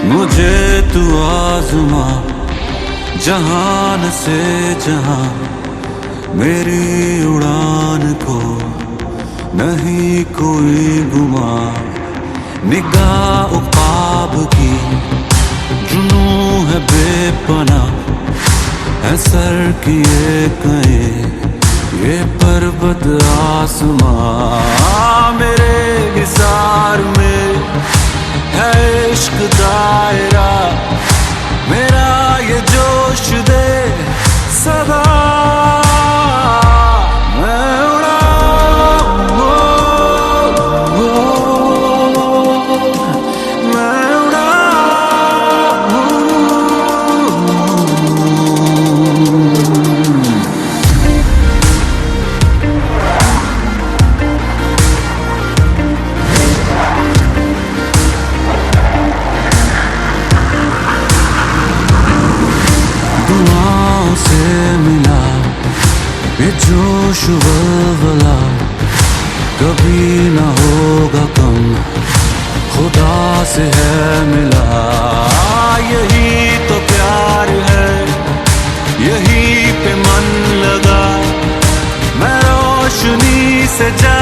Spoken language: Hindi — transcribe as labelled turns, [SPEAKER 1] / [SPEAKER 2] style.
[SPEAKER 1] मुझे तू आज़मा जहान से जहां, मेरी उड़ान को नहीं कोई गुमा। निगाह उक़ाब की जुनू है बेपना, है सर किए कहे ये पर्वत आसमां। मेरे हिसार में है इश्क दायरा, मेरा ये जोश दे सदा। मैं उड़ाऊं, मैं उड़ाऊं। दुआओं से मिला ये जोश वल्वला, कभी न होगा कम, खुदा से है मिला। यही तो प्यार है, यही पे मन लगा। मैं रोशनी से जा